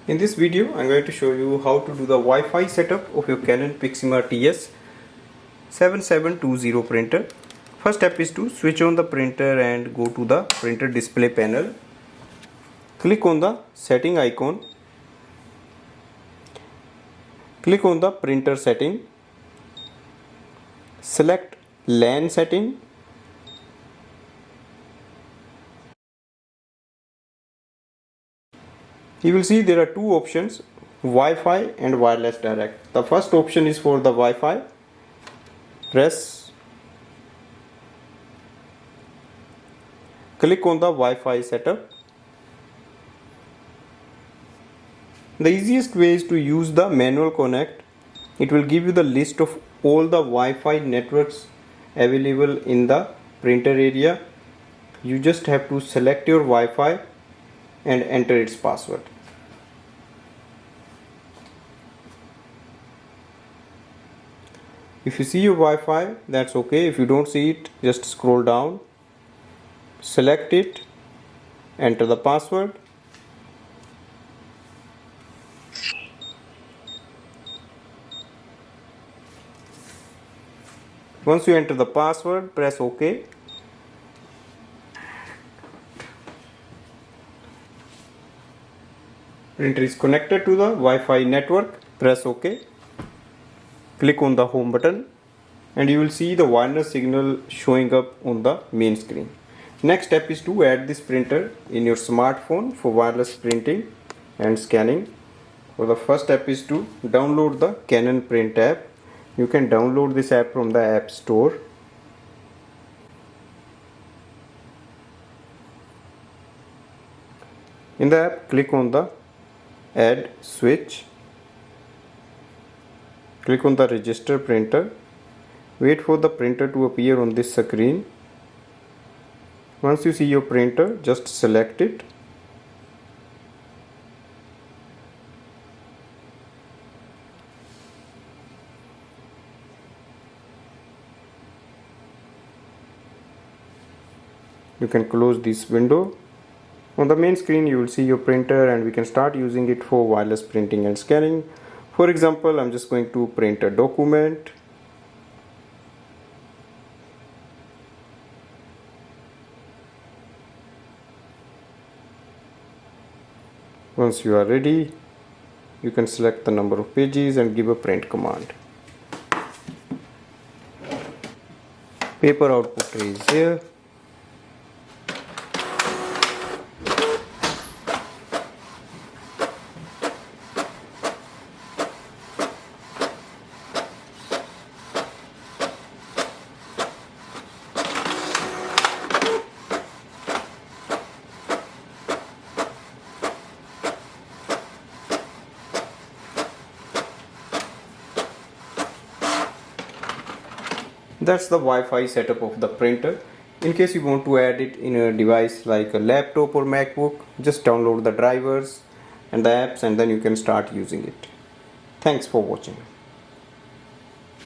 In this video, I'm going to show you how to do the Wi-Fi setup of your Canon Pixma TS7720 printer. First step is to switch on the printer and go to the printer display panel. Click on the setting icon. Click on the printer setting. Select LAN setting. You will see there are two options, Wi-Fi and wireless direct. The first option is for the Wi-Fi. Click on the Wi-Fi setup. The easiest way is to use the manual connect. It will give you the list of all the Wi-Fi networks available in the printer area. You just have to select your Wi-Fi and enter its password. If you see your Wi-Fi, that's okay. If you don't see it, just scroll down, select it, enter the password. Once you enter the password, press OK. Printer is connected to the Wi-Fi network. Press OK. Click on the home button and you will see the wireless signal showing up on the main screen. Next step is to add this printer in your smartphone for wireless printing and scanning. So the first step is to download the Canon Print app. You can download this app from the App Store. In the app, click on the Add Switch. Click on the Register Printer. Wait for the printer to appear on this screen. Once you see your printer, just select it. You can close this window. On the main screen you will see your printer and we can start using it for wireless printing and scanning. For example, I'm just going to print a document. Once you are ready, you can select the number of pages and give a print command. Paper output tray is here. That's the Wi-Fi setup of the printer. In case you want to add it in a device like a laptop or MacBook, just download the drivers and the apps and then you can start using it. Thanks for watching.